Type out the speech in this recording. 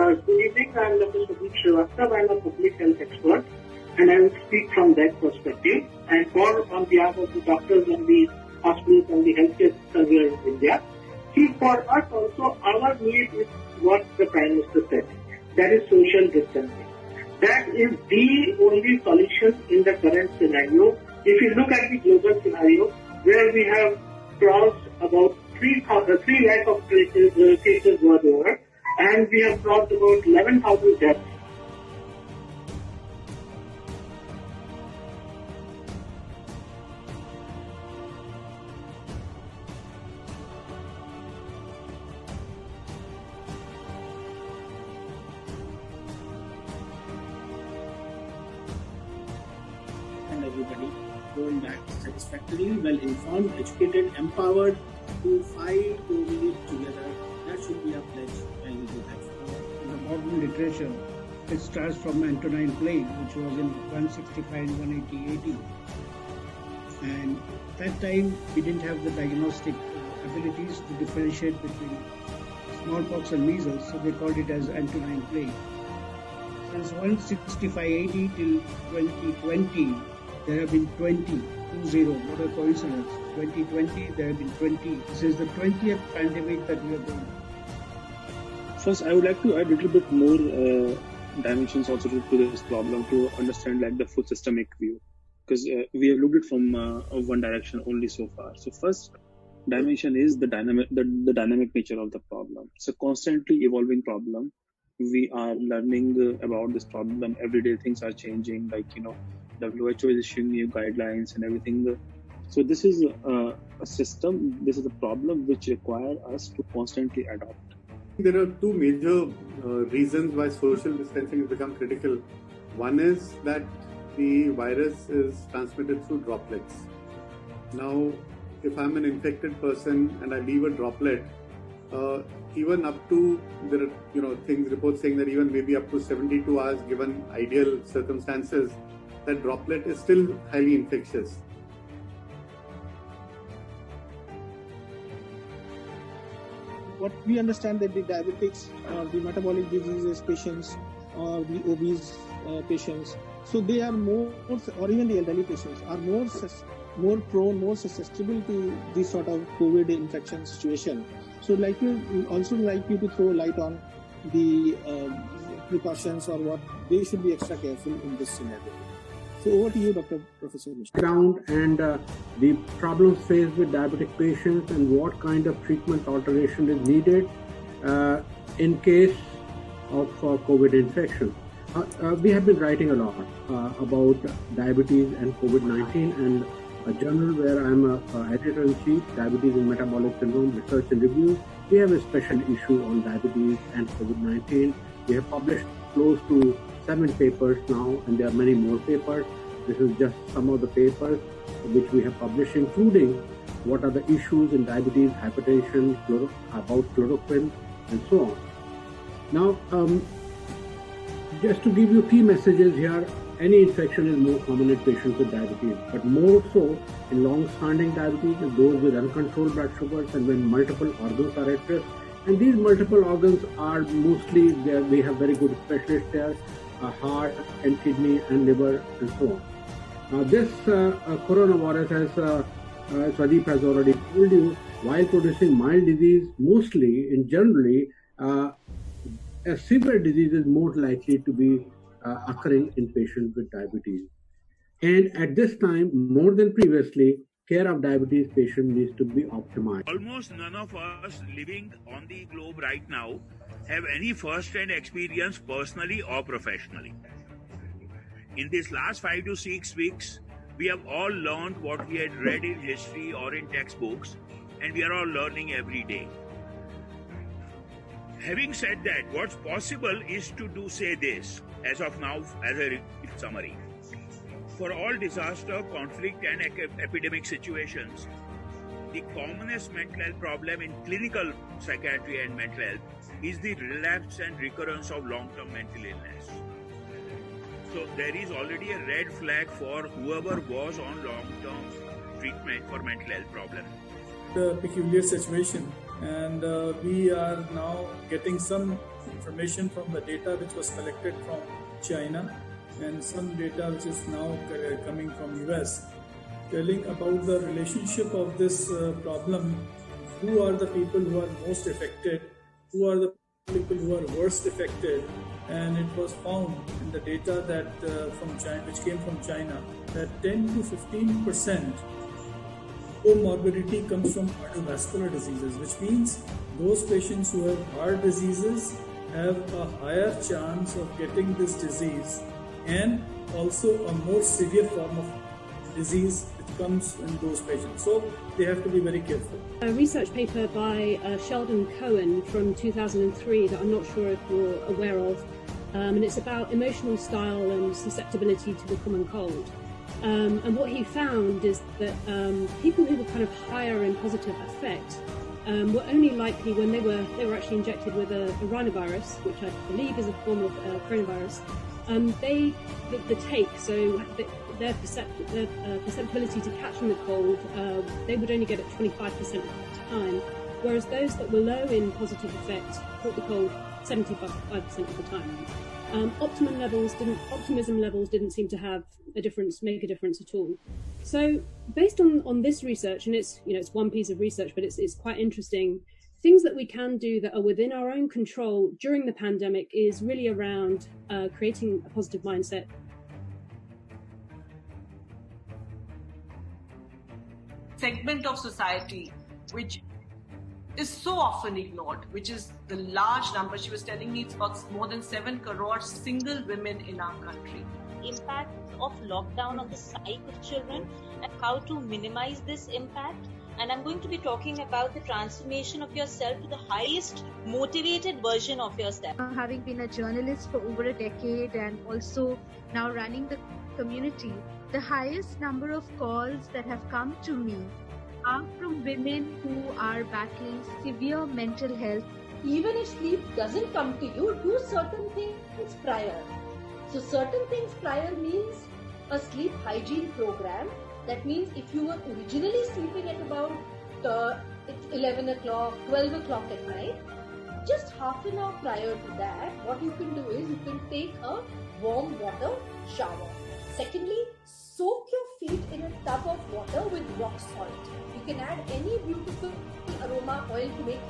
Good evening. I'm Dr. Sudhir Srivastava. I'm a public health expert, and I will speak from that perspective. And on behalf of the doctors and the hospitals and the healthcare sector here in India, see, for us also, our need is what the Prime Minister said. That is social distancing. That is the only solution in the current scenario. If you look at the global scenario, where we have crossed about 3 lakh of cases world over, and we have crossed about 11,000 deaths. And everybody going back satisfactorily, well informed, educated, empowered to fight COVID together. That should be a pledge. I will do that. In the modern literature, it starts from Antonine Plague, which was in 165 and 180 AD. And that time we didn't have the diagnostic abilities to differentiate between smallpox and measles, so they called it as Antonine Plague. Since 165 AD till 2020, there have been 20, not a coincidence. 2020, there have been 20. This is the 20th pandemic that we are going. First, I would like to add a little bit more dimensions also to this problem to understand like the full systemic view, because we have looked at it from one direction only so far. So first dimension is the dynamic nature of the problem. It's a constantly evolving problem. We are learning about this problem every day. Things are changing, like WHO is issuing new guidelines and everything. So this is a system, this is a problem which requires us to constantly adapt. There are two major reasons why social distancing has become critical. One is that the virus is transmitted through droplets. Now, if I'm an infected person and I leave a droplet, even up to, there are reports saying that even maybe up to 72 hours, given ideal circumstances, that droplet is still highly infectious. What we understand that the diabetics or the metabolic diseases patients or the obese patients, so they are more, or even the elderly patients are more prone, more susceptible to this sort of COVID infection situation. So also like you to throw light on the precautions or what they should be extra careful in this scenario. So over to you, Professor Mishra. Ground and the problems faced with diabetic patients and what kind of treatment alteration is needed in case of COVID infection. We have been writing a lot about diabetes and COVID-19, and a journal where I'm an editor-in-chief, Diabetes and Metabolic Syndrome Research and Review. We have a special issue on diabetes and COVID-19. We have published close to 7 papers now, and there are many more papers. This is just some of the papers which we have published, including what are the issues in diabetes, hypertension, about chloroquine, and so on. Now, just to give you key messages here, any infection is more common in patients with diabetes, but more so in long-standing diabetes and those with uncontrolled blood sugars and when multiple organs are at risk. And these multiple organs are mostly there. We have very good specialists there. Heart and kidney and liver and so on. Now this coronavirus, as Swadeep has already told you, while producing mild disease, mostly in generally, a severe disease is more likely to be occurring in patients with diabetes. And at this time, more than previously, care of diabetes patients needs to be optimized. Almost none of us living on the globe right now have any first-hand experience personally or professionally. In these last 5 to 6 weeks, we have all learned what we had read in history or in textbooks, and we are all learning every day. Having said that, what's possible is to say this, as of now, as a summary. For all disaster, conflict, and epidemic situations, the commonest mental health problem in clinical psychiatry and mental health is the relapse and recurrence of long-term mental illness. So there is already a red flag for whoever was on long-term treatment for mental health problems. The peculiar situation and we are now getting some information from the data which was collected from China and some data which is now coming from US, telling about the relationship of this problem. Who are the people who are most affected? Who are the people who are worst affected? And it was found in the data that from China, which came from China, that 10 to 15% comorbidity comes from cardiovascular diseases, which means those patients who have heart diseases have a higher chance of getting this disease, and also a more severe form of disease which comes in those patients. So they have to be very careful. A research paper by Sheldon Cohen from 2003 that I'm not sure if you're aware of, and it's about emotional style and susceptibility to the common cold. And what he found is that people who were kind of higher in positive affect were only likely when they were actually injected with a rhinovirus, which I believe is a form of coronavirus. Their perceptibility to catching the cold, they would only get it 25% of the time, whereas those that were low in positive effect caught the cold 75% of the time. Optimism levels didn't seem to make a difference at all. So based on this research, and it's one piece of research, but it's quite interesting, things that we can do that are within our own control during the pandemic is really around creating a positive mindset. Segment of society which is so often ignored, which is the large number. She was telling me it's about more than 7 crore single women in our country. Impact of lockdown on the psyche of children and how to minimize this impact. And I'm going to be talking about the transformation of yourself to the highest motivated version of yourself. Having been a journalist for over a decade and also now running the community, the highest number of calls that have come to me are from women who are battling severe mental health. Even if sleep doesn't come to you, do certain things prior. So certain things prior means a sleep hygiene program. That means if you were originally sleeping at about 11 o'clock, 12 o'clock at night, just half an hour prior to that, what you can do is you can take a warm water shower. Secondly, soak your feet in a tub of water with rock salt. You can add any beautiful aroma oil to make